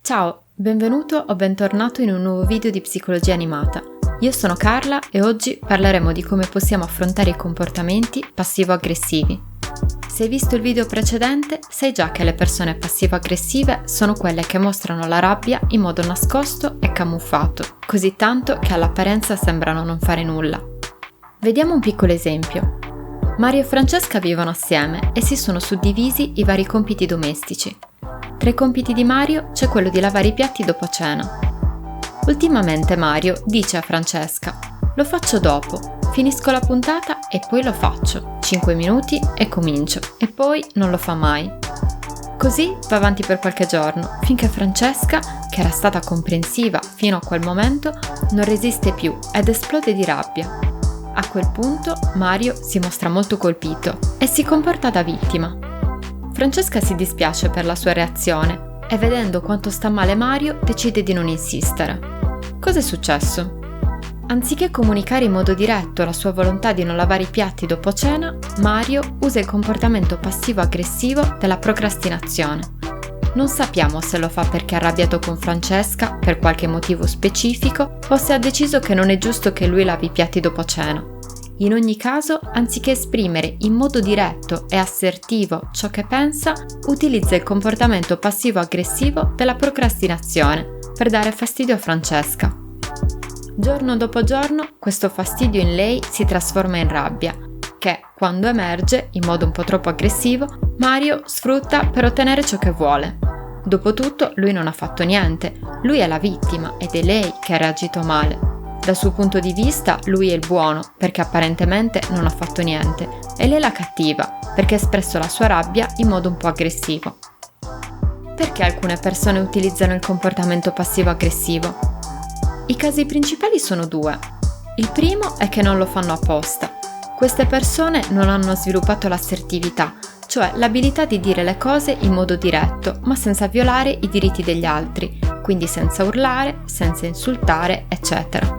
Ciao, benvenuto o bentornato in un nuovo video di Psicologia Animata. Io sono Carla e oggi parleremo di come possiamo affrontare i comportamenti passivo-aggressivi. Se hai visto il video precedente, sai già che le persone passivo-aggressive sono quelle che mostrano la rabbia in modo nascosto e camuffato, così tanto che all'apparenza sembrano non fare nulla. Vediamo un piccolo esempio. Mario e Francesca vivono assieme e si sono suddivisi i vari compiti domestici. Tra i compiti di Mario c'è quello di lavare i piatti dopo cena. Ultimamente Mario dice a Francesca: "Lo faccio dopo, finisco la puntata e poi lo faccio, 5 minuti e comincio", e poi non lo fa mai. Così va avanti per qualche giorno, finché Francesca, che era stata comprensiva fino a quel momento, non resiste più ed esplode di rabbia. A quel punto Mario si mostra molto colpito e si comporta da vittima. Francesca si dispiace per la sua reazione e, vedendo quanto sta male Mario, decide di non insistere. Cosa è successo? Anziché comunicare in modo diretto la sua volontà di non lavare i piatti dopo cena, Mario usa il comportamento passivo-aggressivo della procrastinazione. Non sappiamo se lo fa perché è arrabbiato con Francesca per qualche motivo specifico o se ha deciso che non è giusto che lui lavi i piatti dopo cena. In ogni caso, anziché esprimere in modo diretto e assertivo ciò che pensa, utilizza il comportamento passivo-aggressivo della procrastinazione per dare fastidio a Francesca. Giorno dopo giorno, questo fastidio in lei si trasforma in rabbia, che, quando emerge, in modo un po' troppo aggressivo, Mario sfrutta per ottenere ciò che vuole. Dopotutto, lui non ha fatto niente, lui è la vittima ed è lei che ha reagito male. Dal suo punto di vista, lui è il buono, perché apparentemente non ha fatto niente, e lei è la cattiva, perché ha espresso la sua rabbia in modo un po' aggressivo. Perché alcune persone utilizzano il comportamento passivo-aggressivo? I casi principali sono due. Il primo è che non lo fanno apposta. Queste persone non hanno sviluppato l'assertività, cioè l'abilità di dire le cose in modo diretto, ma senza violare i diritti degli altri, quindi senza urlare, senza insultare, eccetera.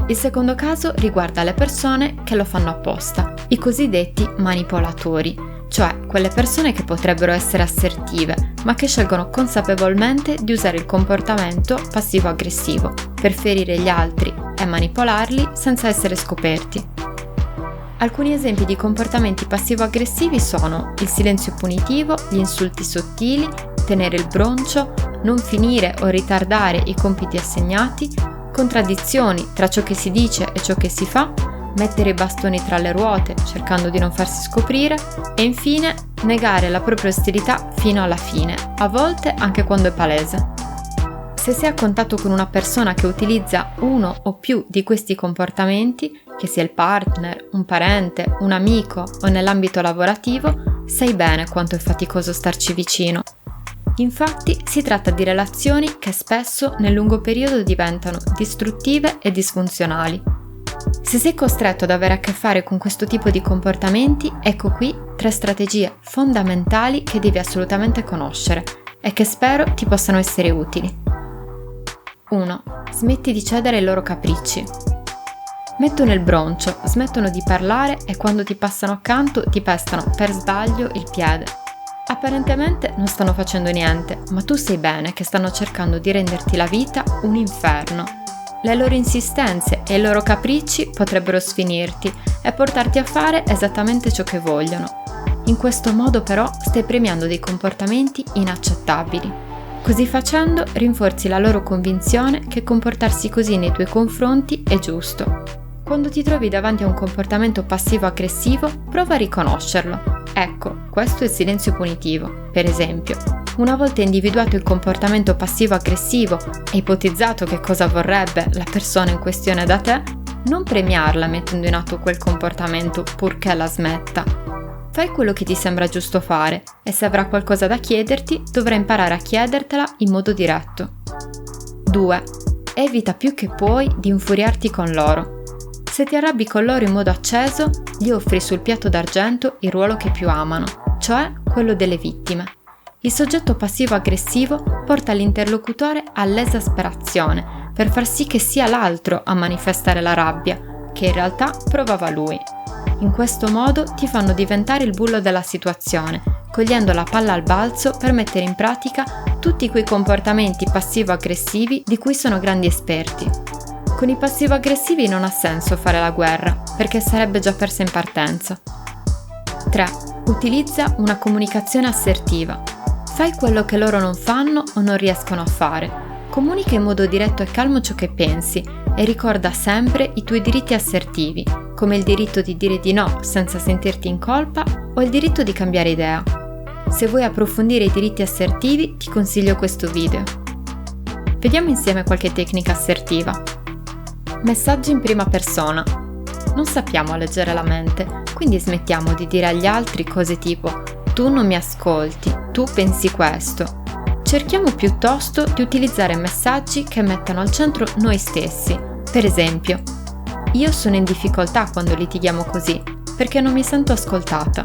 Il secondo caso riguarda le persone che lo fanno apposta, i cosiddetti manipolatori, cioè quelle persone che potrebbero essere assertive, ma che scelgono consapevolmente di usare il comportamento passivo-aggressivo per ferire gli altri e manipolarli senza essere scoperti. Alcuni esempi di comportamenti passivo-aggressivi sono il silenzio punitivo, gli insulti sottili, tenere il broncio, non finire o ritardare i compiti assegnati, contraddizioni tra ciò che si dice e ciò che si fa, mettere i bastoni tra le ruote cercando di non farsi scoprire e infine negare la propria ostilità fino alla fine, a volte anche quando è palese. Se sei a contatto con una persona che utilizza uno o più di questi comportamenti, che sia il partner, un parente, un amico o nell'ambito lavorativo, sai bene quanto è faticoso starci vicino. Infatti si tratta di relazioni che spesso nel lungo periodo diventano distruttive e disfunzionali. Se sei costretto ad avere a che fare con questo tipo di comportamenti, ecco qui 3 strategie fondamentali che devi assolutamente conoscere e che spero ti possano essere utili. 1. Smetti di cedere ai loro capricci. Mettono il broncio, smettono di parlare e quando ti passano accanto ti pestano per sbaglio il piede. Apparentemente non stanno facendo niente, ma tu sai bene che stanno cercando di renderti la vita un inferno. Le loro insistenze e i loro capricci potrebbero sfinirti e portarti a fare esattamente ciò che vogliono. In questo modo però stai premiando dei comportamenti inaccettabili. Così facendo rinforzi la loro convinzione che comportarsi così nei tuoi confronti è giusto. Quando ti trovi davanti a un comportamento passivo-aggressivo, prova a riconoscerlo. Ecco, questo è il silenzio punitivo, per esempio. Una volta individuato il comportamento passivo-aggressivo e ipotizzato che cosa vorrebbe la persona in questione da te, non premiarla mettendo in atto quel comportamento purché la smetta. Fai quello che ti sembra giusto fare e se avrà qualcosa da chiederti, dovrai imparare a chiedertela in modo diretto. 2. Evita più che puoi di infuriarti con loro. Se ti arrabbi con loro in modo acceso, gli offri sul piatto d'argento il ruolo che più amano, cioè quello delle vittime. Il soggetto passivo-aggressivo porta l'interlocutore all'esasperazione per far sì che sia l'altro a manifestare la rabbia, che in realtà provava lui. In questo modo ti fanno diventare il bullo della situazione, cogliendo la palla al balzo per mettere in pratica tutti quei comportamenti passivo-aggressivi di cui sono grandi esperti. Con i passivo-aggressivi non ha senso fare la guerra, perché sarebbe già persa in partenza. 3. Utilizza una comunicazione assertiva. Fai quello che loro non fanno o non riescono a fare. Comunica in modo diretto e calmo ciò che pensi e ricorda sempre i tuoi diritti assertivi, come il diritto di dire di no senza sentirti in colpa o il diritto di cambiare idea. Se vuoi approfondire i diritti assertivi, ti consiglio questo video. Vediamo insieme qualche tecnica assertiva. Messaggi in prima persona. Non sappiamo leggere la mente, quindi smettiamo di dire agli altri cose tipo «tu non mi ascolti», «tu pensi questo». Cerchiamo piuttosto di utilizzare messaggi che mettano al centro noi stessi. Per esempio, io sono in difficoltà quando litighiamo così, perché non mi sento ascoltata.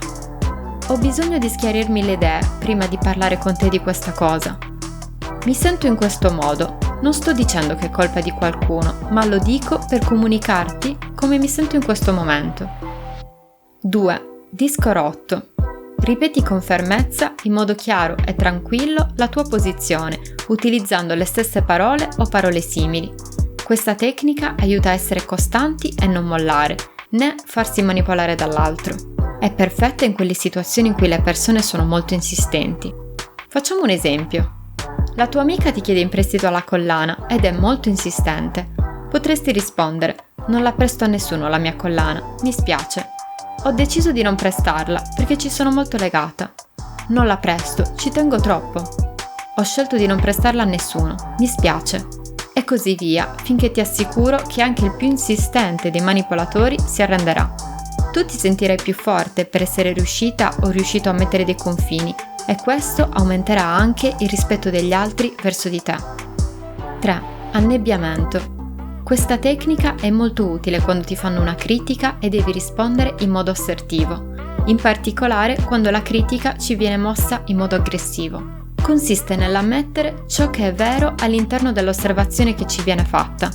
Ho bisogno di schiarirmi le idee prima di parlare con te di questa cosa. Mi sento in questo modo. Non sto dicendo che è colpa di qualcuno, ma lo dico per comunicarti come mi sento in questo momento. 2. Disco rotto. Ripeti con fermezza, in modo chiaro e tranquillo, la tua posizione, utilizzando le stesse parole o parole simili. Questa tecnica aiuta a essere costanti e non mollare, né farsi manipolare dall'altro. È perfetta in quelle situazioni in cui le persone sono molto insistenti. Facciamo un esempio. La tua amica ti chiede in prestito la collana ed è molto insistente. Potresti rispondere: non la presto a nessuno la mia collana, mi spiace. Ho deciso di non prestarla perché ci sono molto legata. Non la presto, ci tengo troppo. Ho scelto di non prestarla a nessuno, mi spiace. E così via, finché ti assicuro che anche il più insistente dei manipolatori si arrenderà. Tu ti sentirai più forte per essere riuscita o riuscito a mettere dei confini e questo aumenterà anche il rispetto degli altri verso di te. 3. Annebbiamento. Questa tecnica è molto utile quando ti fanno una critica e devi rispondere in modo assertivo, in particolare quando la critica ci viene mossa in modo aggressivo. Consiste nell'ammettere ciò che è vero all'interno dell'osservazione che ci viene fatta.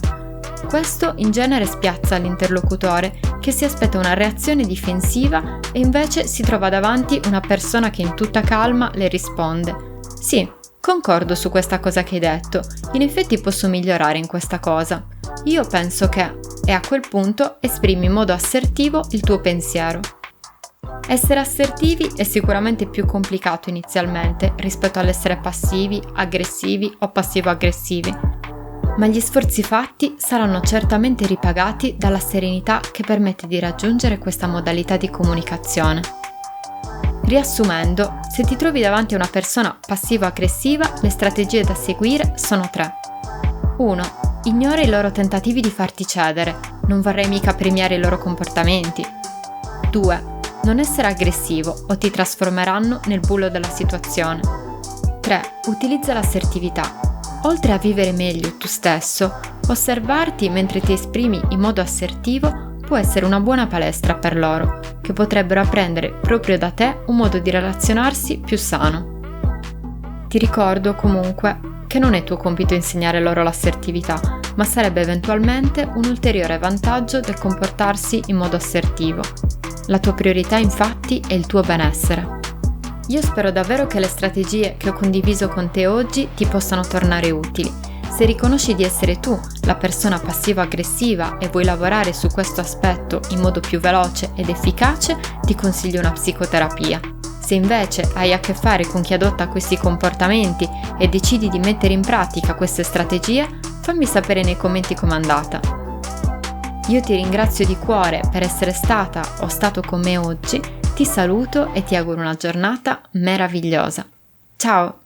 Questo in genere spiazza l'interlocutore che si aspetta una reazione difensiva e invece si trova davanti una persona che in tutta calma le risponde: «Sì, concordo su questa cosa che hai detto, in effetti posso migliorare in questa cosa. Io penso che…» e a quel punto esprimi in modo assertivo il tuo pensiero. Essere assertivi è sicuramente più complicato inizialmente rispetto all'essere passivi, aggressivi o passivo-aggressivi, ma gli sforzi fatti saranno certamente ripagati dalla serenità che permette di raggiungere questa modalità di comunicazione. Riassumendo, se ti trovi davanti a una persona passivo-aggressiva, le strategie da seguire sono 3. 1. Ignora i loro tentativi di farti cedere, non vorrei mica premiare i loro comportamenti. 2. Non essere aggressivo o ti trasformeranno nel bullo della situazione. 3. Utilizza l'assertività. Oltre a vivere meglio tu stesso, osservarti mentre ti esprimi in modo assertivo può essere una buona palestra per loro, che potrebbero apprendere proprio da te un modo di relazionarsi più sano. Ti ricordo comunque che non è tuo compito insegnare loro l'assertività, ma sarebbe eventualmente un ulteriore vantaggio del comportarsi in modo assertivo. La tua priorità infatti è il tuo benessere. Io spero davvero che le strategie che ho condiviso con te oggi ti possano tornare utili. Se riconosci di essere tu la persona passivo-aggressiva e vuoi lavorare su questo aspetto in modo più veloce ed efficace, ti consiglio una psicoterapia. Se invece hai a che fare con chi adotta questi comportamenti e decidi di mettere in pratica queste strategie, fammi sapere nei commenti com'è andata. Io ti ringrazio di cuore per essere stata o stato con me oggi, ti saluto e ti auguro una giornata meravigliosa. Ciao!